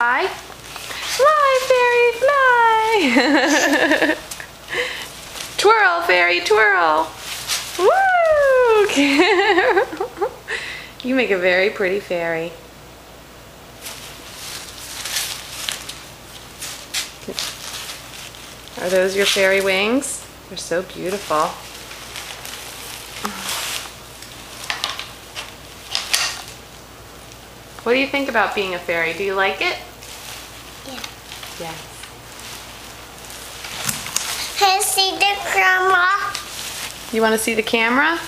Fly. Fly, fairy, fly. Twirl, fairy, twirl. Woo! You make a very pretty fairy. Are those your fairy wings? They're so beautiful. What do you think about being a fairy? Do you like it? Yeah. Yes. Can I see the camera? You want to see the camera?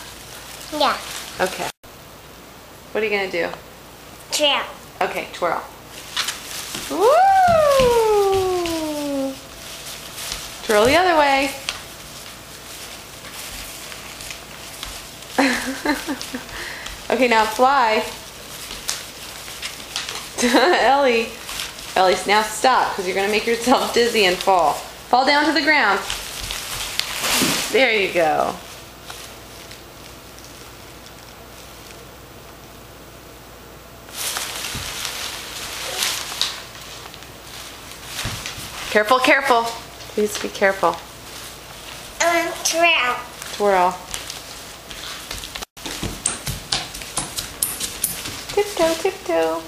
Yeah. Okay. What are you going to do? Trail. Okay, twirl. Woo! Twirl the other way. Okay, now fly. Ellie, now stop, because you're going to make yourself dizzy and fall. Fall down to the ground. There you go. Careful, careful. Please be careful. Trail. Twirl. Tiptoe, tiptoe.